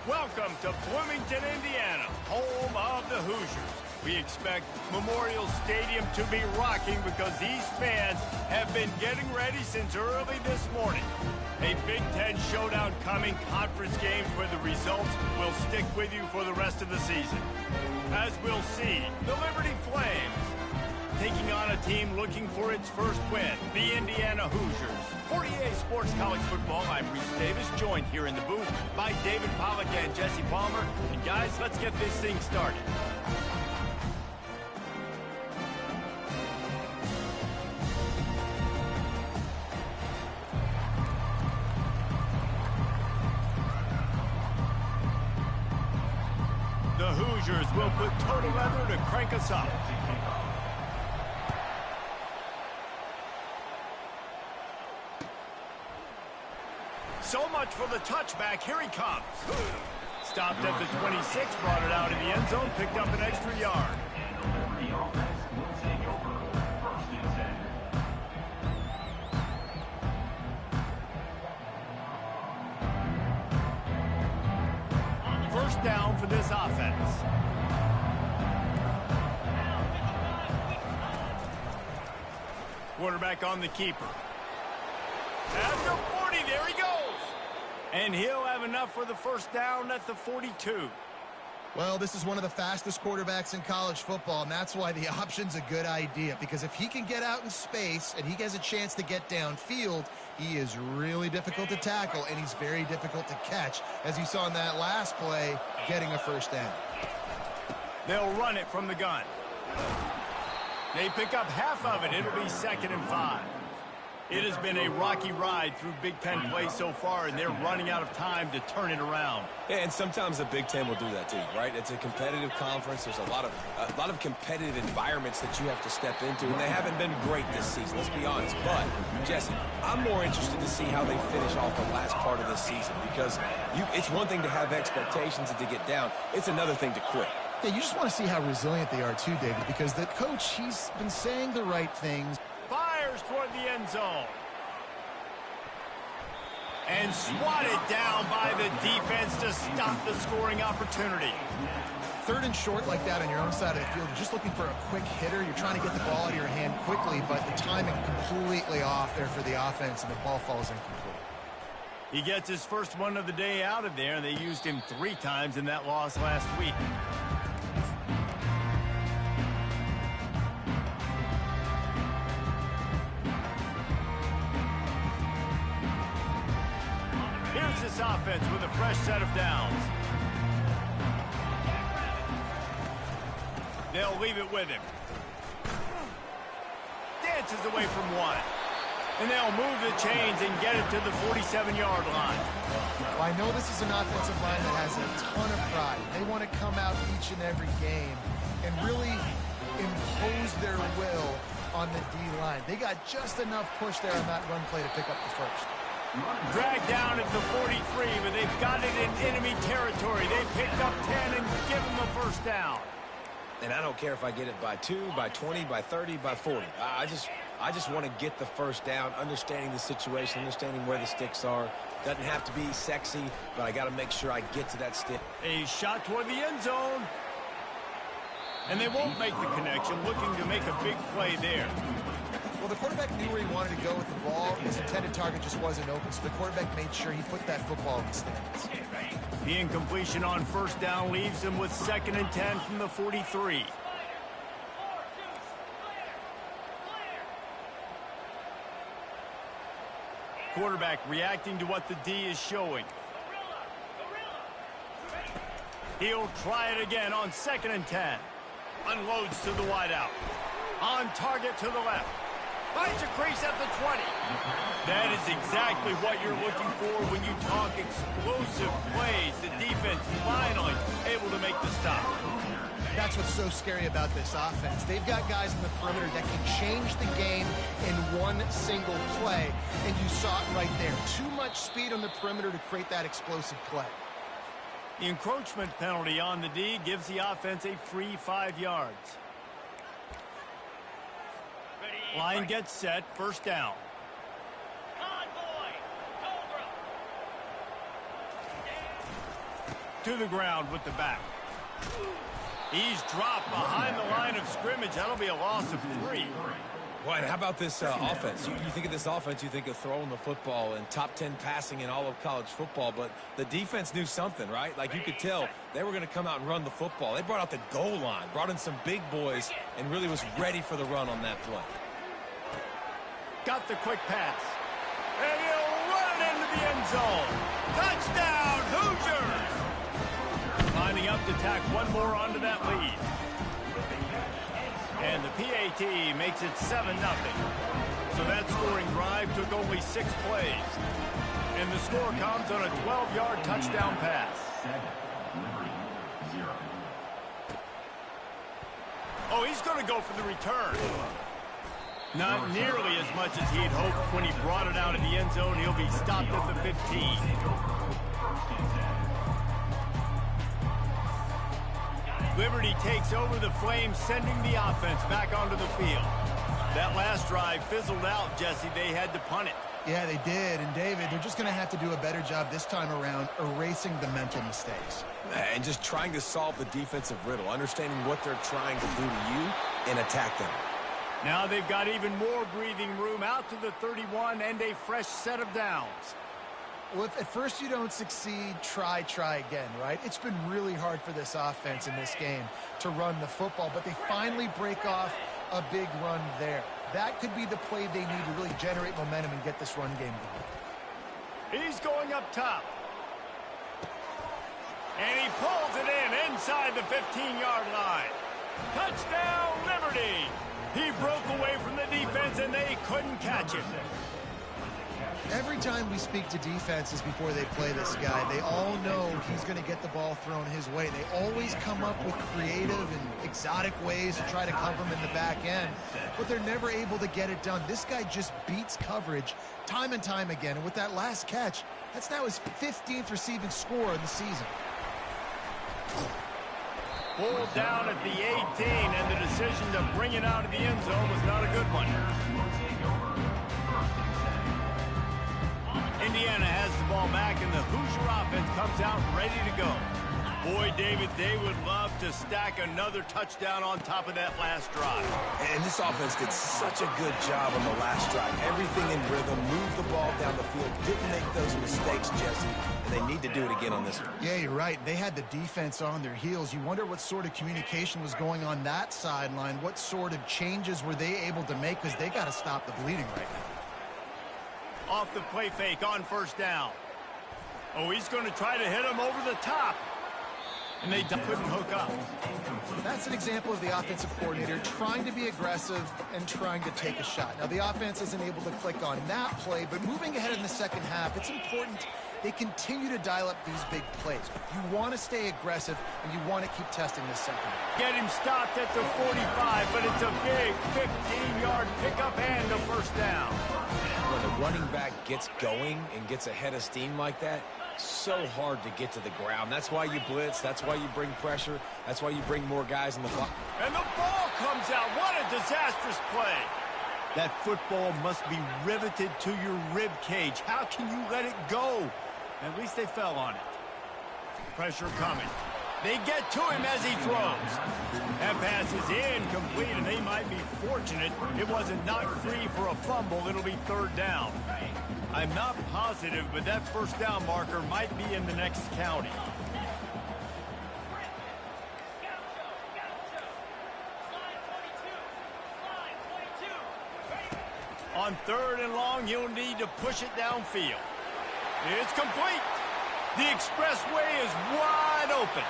Welcome to Bloomington, Indiana, home of the Hoosiers. We expect Memorial Stadium to be rocking because these fans have been getting ready since early this morning. A Big Ten showdown coming, conference games where the results will stick with you for the rest of the season. As we'll see, the Liberty Flames taking on a team looking for its first win, the Indiana Hoosiers. For EA Sports College Football, I'm Reese Davis, joined here in the booth by David Pollack and Jesse Palmer. And guys, let's get this thing started. The Hoosiers will put total leather to crank us up. So much for the touchback. Here he comes. Stopped at the 26, brought it out in the end zone, picked up an extra yard. First down for this offense. Quarterback on the keeper. At the 40, there he goes. And he'll have enough for the first down at the 42. Well, this is one of the fastest quarterbacks in college football, and that's why the option's a good idea. Because if he can get out in space and he has a chance to get downfield, he is really difficult to tackle, and he's very difficult to catch, as you saw in that last play, getting a first down. They'll run it from the gun. They pick up half of it. It'll be 2nd and 5. It has been a rocky ride through Big Ten play so far, and they're running out of time to turn it around. Yeah, and sometimes the Big Ten will do that too, right? It's a competitive conference. There's a lot of competitive environments that you have to step into, and they haven't been great this season, let's be honest. But, Jesse, I'm more interested to see how they finish off the last part of this season, because it's one thing to have expectations and to get down. It's another thing to quit. Yeah, you just want to see how resilient they are too, David, because the coach, he's been saying the right things. Fires toward the end zone. And swatted down by the defense to stop the scoring opportunity. 3rd and short like that on your own side of the field, you're just looking for a quick hitter. You're trying to get the ball out of your hand quickly, but the timing completely off there for the offense, and the ball falls incomplete. He gets his first one of the day out of there, and they used him 3 times in that loss last week. Here's this offense with a fresh set of downs. They'll leave it with him. Dances away from one. And they'll move the chains and get it to the 47-yard line. Well, I know this is an offensive line that has a ton of pride. They want to come out each and every game and really impose their will on the D-line. They got just enough push there on that run play to pick up the first. Dragged down at the 43, but they've got it in enemy territory. They picked up 10 and give them the first down. And I don't care if I get it by 2, by 20, by 30, by 40. I just want to get the first down, understanding the situation, understanding where the sticks are. Doesn't have to be sexy, but I got to make sure I get to that stick. A shot toward the end zone. And they won't make the connection, looking to make a big play there. Well, the quarterback knew where he wanted to go with the ball. His intended target just wasn't open, so the quarterback made sure he put that football in the stands. The incompletion on first down leaves him with 2nd and 10 from the 43. Quarterback reacting to what the D is showing. He'll try it again on 2nd and 10. Unloads to the wideout. On target to the left. Finds a crease at the 20. That is exactly what you're looking for when you talk explosive plays. The defense finally able to make the stop. That's what's so scary about this offense. They've got guys in the perimeter that can change the game in one single play, and you saw it right there. Too much speed on the perimeter to create that explosive play. The encroachment penalty on the D gives the offense a free 5 yards. Line gets set, first down. To the ground with the back. He's dropped behind the line of scrimmage. That'll be a loss of 3. Well, and how about this offense? You think of this offense, you think of throwing the football and top 10 passing in all of college football, but the defense knew something, right? Like you could tell they were going to come out and run the football. They brought out the goal line, brought in some big boys, and really was ready for the run on that play. Got the quick pass. And he'll run it into the end zone. Touchdown, Hoosiers! Lining up to tack one more onto that lead. And the PAT makes it 7-0. So that scoring drive took only 6 plays. And the score comes on a 12-yard touchdown pass. Oh, he's going to go for the return. Not nearly as much as he had hoped when he brought it out of the end zone. He'll be stopped at the 15. Liberty takes over the Flames, sending the offense back onto the field. That last drive fizzled out, Jesse. They had to punt it. Yeah, they did. And, David, they're just going to have to do a better job this time around erasing the mental mistakes. And just trying to solve the defensive riddle, understanding what they're trying to do to you and attack them. Now they've got even more breathing room out to the 31 and a fresh set of downs. Well, if at first you don't succeed, try again, right? It's been really hard for this offense in this game to run the football, but they finally break off a big run there. That could be the play they need to really generate momentum and get this run game going. He's going up top. And he pulls it in inside the 15-yard line. Touchdown, Liberty! He broke away from the defense, and they couldn't catch him. Every time we speak to defenses before they play this guy, they all know he's going to get the ball thrown his way. They always come up with creative and exotic ways to try to cover him in the back end, but they're never able to get it done. This guy just beats coverage time and time again, and with that last catch, that's now his 15th receiving score of the season. Pulled down at the 18, and the decision to bring it out of the end zone was not a good one. Indiana has the ball back, and the Hoosier offense comes out ready to go. Boy, David, they would love to stack another touchdown on top of that last drive. And this offense did such a good job on the last drive. Everything in rhythm, moved the ball down the field, didn't make those mistakes, Jesse, and they need to do it again on this one. Yeah, you're right. They had the defense on their heels. You wonder what sort of communication was going on that sideline. What sort of changes were they able to make, because they got to stop the bleeding right now. Off the play fake on first down. Oh, he's going to try to hit him over the top. And they couldn't hook up. That's an example of the offensive coordinator trying to be aggressive and trying to take a shot. Now, the offense isn't able to click on that play, but moving ahead in the second half, it's important they continue to dial up these big plays. You want to stay aggressive, and you want to keep testing this secondary. Get him stopped at the 45, but it's a big 15-yard pickup and a first down. When the running back gets going and gets ahead of steam like that, so hard to get to the ground. That's why you blitz. That's why you bring pressure. That's why you bring more guys in the block. And the ball comes out. What a disastrous play. That football must be riveted to your rib cage. How can you let it go? At least they fell on it. Pressure coming. They get to him as he throws. That pass is incomplete, and they might be fortunate it wasn't knocked free for a fumble. It'll be third down. I'm not positive, but that first down marker might be in the next county. On third and long, you'll need to push it downfield. It's complete. The expressway is wide open.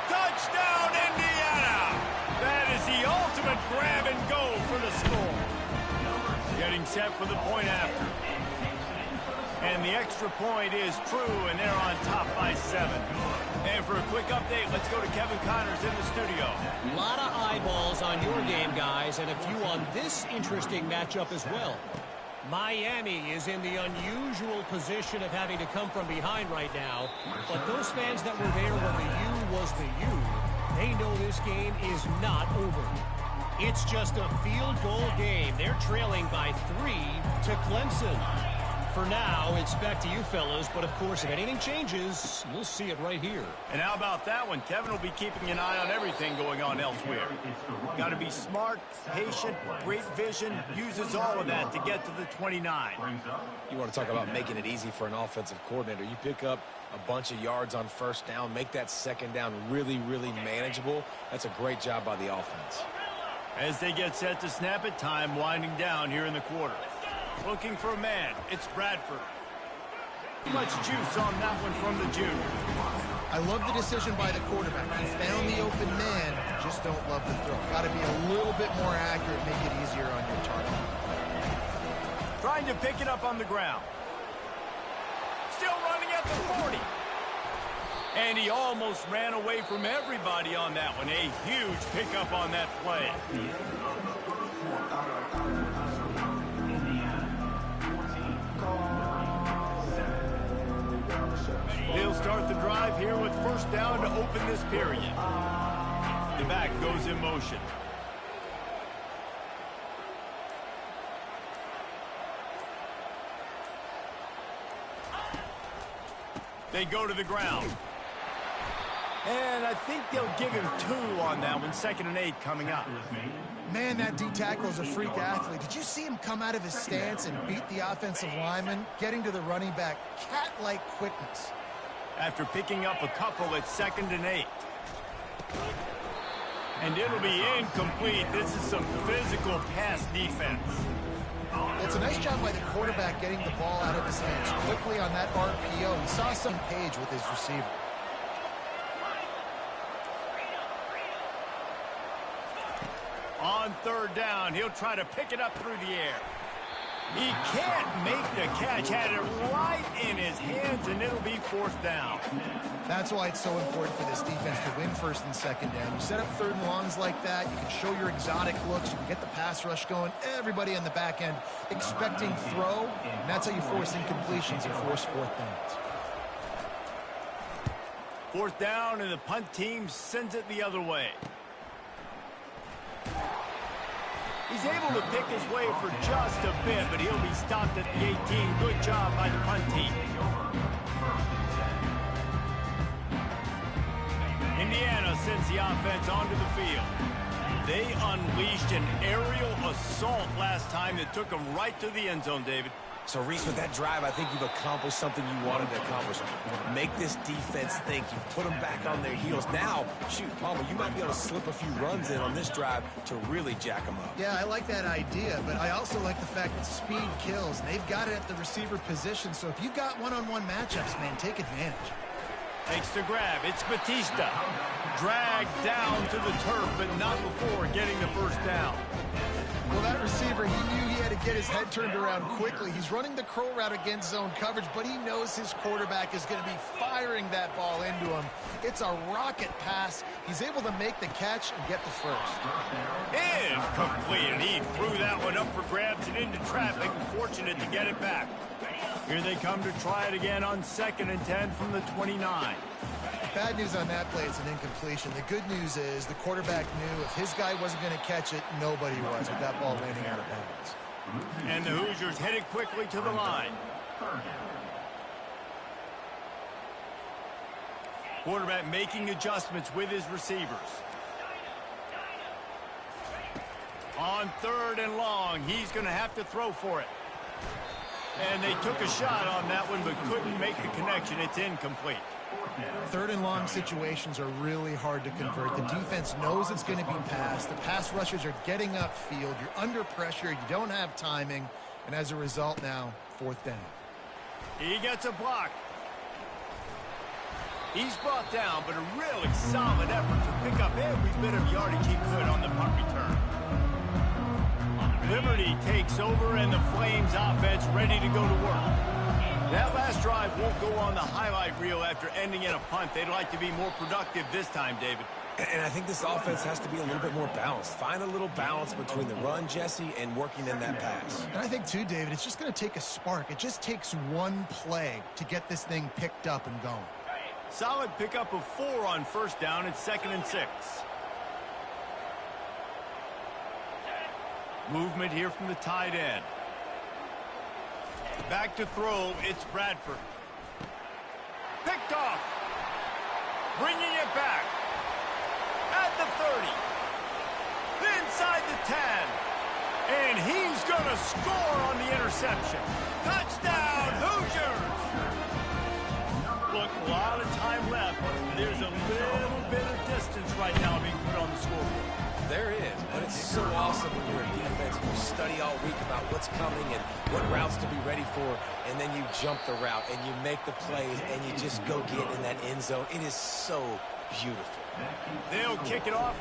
Touchdown, Indiana! That is the ultimate grab and go for the score. Getting set for the point after. And the extra point is true, and they're on top by 7. And for a quick update, let's go to Kevin Connors in the studio. A lot of eyeballs on your game, guys, and a few on this interesting matchup as well. Miami is in the unusual position of having to come from behind right now, but those fans that were there when the U was the U, they know this game is not over. It's just a field goal game. They're trailing by 3 to Clemson. For now, it's back to you fellas, but of course, if anything changes, you'll see it right here. And how about that one? Kevin will be keeping an eye on everything going on elsewhere. Got to be smart, patient, great vision, uses all of that to get to the 29. You want to talk about making it easy for an offensive coordinator. You pick up a bunch of yards on first down, make that second down really, really manageable. That's a great job by the offense. As they get set to snap it, time winding down here in the quarter. Looking for a man. It's Bradford. Too much juice on that one from the junior. I love the decision by the quarterback. He found the open man, just don't love the throw. Got to be a little bit more accurate, make it easier on your target. Trying to pick it up on the ground. Still running at the 40. And he almost ran away from everybody on that one. A huge pickup on that play. They'll start the drive here with first down to open this period. The back goes in motion. They go to the ground. And I think they'll give him 2 on that one. 2nd and 8 coming up. Man, that D-tackle is a freak athlete. Did you see him come out of his stance and beat the offensive lineman, getting to the running back? Cat-like quickness. After picking up a couple at 2nd and 8. And it'll be incomplete. This is some physical pass defense. It's a nice job by the quarterback getting the ball out of his hands quickly on that RPO. He saw some page with his receiver. On third down, he'll try to pick it up through the air. He can't make the catch. Had it right in his hands, and it'll be 4th down. That's why it's so important for this defense to win 1st and 2nd down. You set up 3rd and longs like that, you can show your exotic looks, you can get the pass rush going, everybody on the back end expecting throw, and that's how you force incompletions and force 4th downs. 4th down, and the punt team sends it the other way. He's able to pick his way for just a bit, but he'll be stopped at the 18. Good job by the punt team. Indiana sends the offense onto the field. They unleashed an aerial assault last time that took them right to the end zone, David. So, Reese, with that drive, I think you've accomplished something you wanted to accomplish. Make this defense think. You put them back on their heels. Now, shoot, Palmer, you might be able to slip a few runs in on this drive to really jack them up. Yeah, I like that idea, but I also like the fact that speed kills. They've got it at the receiver position, so if you've got one-on-one matchups, man, take advantage. Takes the grab. It's Batista. Dragged down to the turf, but not before getting the first down. Well, that receiver, he knew he had to get his head turned around quickly. He's running the curl route against zone coverage, but he knows his quarterback is going to be firing that ball into him. It's a rocket pass. He's able to make the catch and get the first. Incomplete, and he threw that one up for grabs and into traffic. Fortunate to get it back. Here they come to try it again on 2nd and 10 from the 29. Bad news on that play, it's an incompletion. The good news is the quarterback knew if his guy wasn't going to catch it, nobody was with that ball landing out of bounds. And the Hoosiers hit it quickly to the line. Quarterback making adjustments with his receivers. On 3rd and long, he's going to have to throw for it. And they took a shot on that one, but couldn't make the connection. It's incomplete. 3rd and long situations are really hard to convert. The defense knows it's going to be passed. The pass rushers are getting upfield. You're under pressure. You don't have timing. And as a result now, 4th down. He gets a block. He's brought down, but a really solid effort to pick up every bit of yardage he could on the punt return. Liberty takes over, and the Flames offense ready to go to work. That last drive won't go on the highlight reel after ending in a punt. They'd like to be more productive this time, David. And I think this offense has to be a little bit more balanced. Find a little balance between the run, Jesse, and working in that pass. And I think, too, David, it's just going to take a spark. It just takes one play to get this thing picked up and going. Solid pickup of 4 on 1st down at 2nd and 6. Movement here from the tight end. Back to throw, it's Bradford. Picked off. Bringing it back. At the 30. Inside the 10. And he's going to score on the interception. Touchdown, Hoosiers! Look, a lot of time left. There's a little bit of distance right now being put on the scoreboard. There is, but it's so awesome when you're a defense and you study all week about what's coming and what routes to be ready for, and then you jump the route and you make the plays and you just go get in that end zone. It is so beautiful. They'll kick it off.